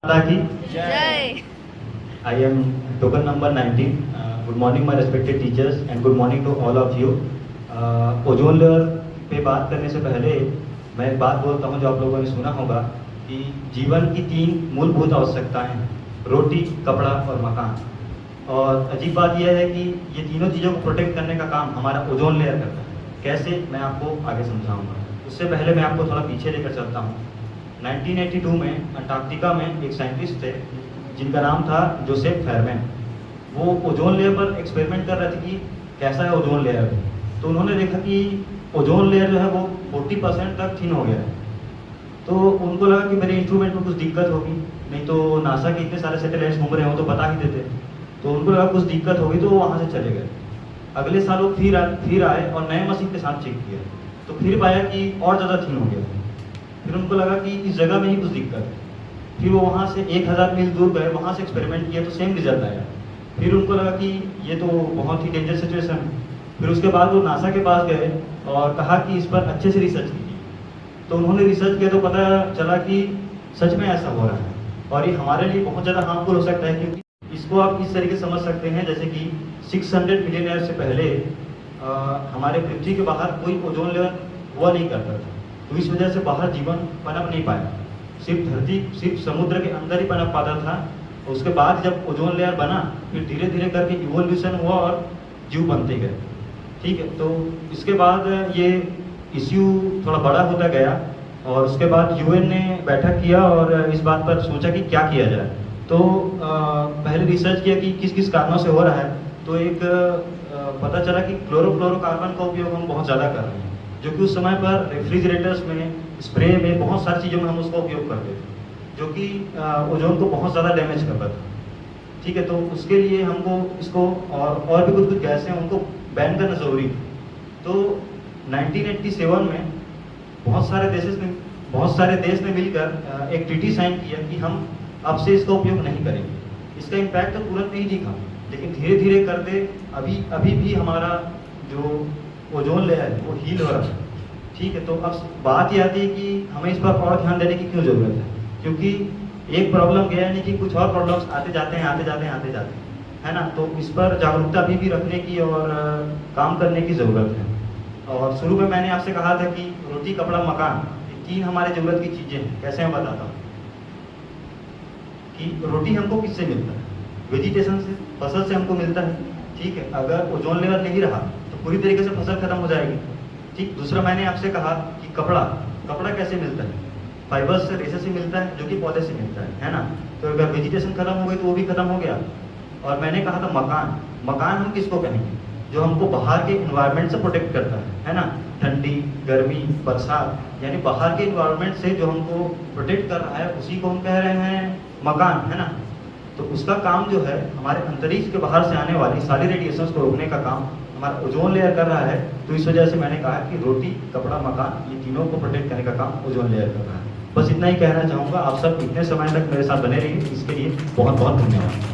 माता की जय. I am token number 19. Good morning my respected teachers and good morning to all of you. Ozone layer पे बात करने से पहले मैं एक बात बोलता हूँ जो आप लोगों ने सुना होगा कि जीवन की 3 मूलभूत आवश्यकताएं हैं, रोटी, कपड़ा और मकान। और अजीब बात यह है कि ये तीनों चीज़ों को प्रोटेक्ट करने का काम हमारा ओजोन लेयर करता है। कैसे, मैं आपको आगे समझाऊंगा। उससे पहले मैं आपको थोड़ा पीछे लेकर चलता हूँ। 1982 में अंटार्कटिका में एक साइंटिस्ट थे जिनका नाम था जोसेफ फेरमैन। वो ओजोन लेयर पर एक्सपेरिमेंट कर रहे थे कि कैसा है ओजोन लेयर। तो उन्होंने देखा कि ओजोन लेयर जो है वो 40% तक थिन हो गया है। तो उनको लगा कि मेरे इंस्ट्रूमेंट में कुछ दिक्कत होगी, नहीं तो नासा के इतने सारे सैटेलाइट्स घूम रहे हो तो बता ही देते। तो उनको लगा कुछ दिक्कत होगी तो वो वहाँ से चले गए। अगले साल वो फिर आए और नए मशीन के साथ चेक किया तो फिर पाया कि और ज़्यादा थिन हो गया। फिर उनको लगा कि इस जगह में ही कुछ दिक्कत है। फिर वो वहाँ से 1000 मील दूर गए, वहाँ से एक्सपेरिमेंट किया तो सेम रिजल्ट आया। फिर उनको लगा कि ये तो बहुत ही डेंजर सिचुएशन है। फिर उसके बाद वो नासा के पास गए और कहा कि इस पर अच्छे से रिसर्च कीजिए। तो उन्होंने रिसर्च किया तो पता चला कि सच में ऐसा हो रहा है और ये हमारे लिए बहुत ज़्यादा हार्मफुल हो सकता है। क्योंकि इसको आप इस तरीके से समझ सकते हैं जैसे कि 600 मिलियन ईयर से पहले हमारे पृथ्वी के बाहर कोई ओजोन लेयर हुआ नहीं करता था। तो इस वजह से बाहर जीवन पनप नहीं पाया, सिर्फ समुद्र के अंदर ही पनप पाता था। उसके बाद जब ओजोन लेयर बना फिर धीरे धीरे करके इवोल्यूशन हुआ और जीव बनते गए। ठीक है, तो इसके बाद ये इश्यू थोड़ा बड़ा होता गया और उसके बाद यूएन ने बैठक किया और इस बात पर सोचा कि क्या किया जाए। तो पहले रिसर्च किया कि किस किस कारणों से हो रहा है। तो एक पता चला कि क्लोरोफ्लोरोकार्बन का उपयोग हम बहुत ज़्यादा कर रहे हैं, जो कि उस समय पर रेफ्रिजरेटर्स में, स्प्रे में, बहुत सारी चीज़ों में हम उसका उपयोग करते थे, जो कि ओजोन को बहुत ज़्यादा डैमेज करता था। ठीक है, तो उसके लिए हमको इसको और भी कुछ गैसें हैं उनको बैन करना ज़रूरी था। तो 1987 में बहुत सारे देश ने मिलकर एक ट्रीटी साइन किया कि हम अब से इसका उपयोग नहीं करेंगे। इसका इम्पैक्ट तो तुरंत नहीं दिखा, लेकिन धीरे धीरे करते अभी भी हमारा जो ओजोन लेयर है वो हील हो रहा है। ठीक है, तो अब बात ये आती है कि हमें इस पर और ध्यान देने की क्यों ज़रूरत है। क्योंकि एक प्रॉब्लम गया नहीं कि कुछ और प्रॉब्लम्स आते जाते हैं, है ना। तो इस पर जागरूकता अभी भी रखने की और काम करने की ज़रूरत है। और शुरू में मैंने आपसे कहा था कि रोटी, कपड़ा, मकान, ये 3 हमारे ज़रूरत की चीज़ें हैं। कैसे मैं बताता हूँ कि रोटी हमको किससे मिलता है, वेजिटेशन से, फसल से हमको मिलता है। ठीक है, अगर ओजोन लेयर नहीं रहा तो पूरी तरीके से फसल खत्म हो जाएगी। ठीक, दूसरा मैंने आपसे कहा कि कपड़ा कैसे मिलता है, फाइबर्स से, रेशे से मिलता है, जो कि पौधे से मिलता है ना। तो अगर वेजिटेशन खत्म हो गई तो वो भी खत्म हो गया। और मैंने कहा था मकान हम किसको कहेंगे, जो हमको बाहर के इन्वायरमेंट से प्रोटेक्ट करता है ना। ठंडी, गर्मी, बरसात, यानी बाहर के इन्वायरमेंट से जो हमको प्रोटेक्ट कर रहा है उसी को हम कह रहे हैं मकान, है ना। तो उसका काम जो है हमारे अंतरिक्ष के बाहर से आने वाली सारी रेडिएशंस को रोकने का काम हमारा ओजोन लेयर कर रहा है। तो इस वजह से मैंने कहा कि रोटी, कपड़ा, मकान, ये तीनों को प्रोटेक्ट करने का काम ओजोन लेयर कर रहा है। बस इतना ही कहना चाहूँगा। आप सब इतने समय तक मेरे साथ बने रहिए, इसके लिए बहुत बहुत धन्यवाद।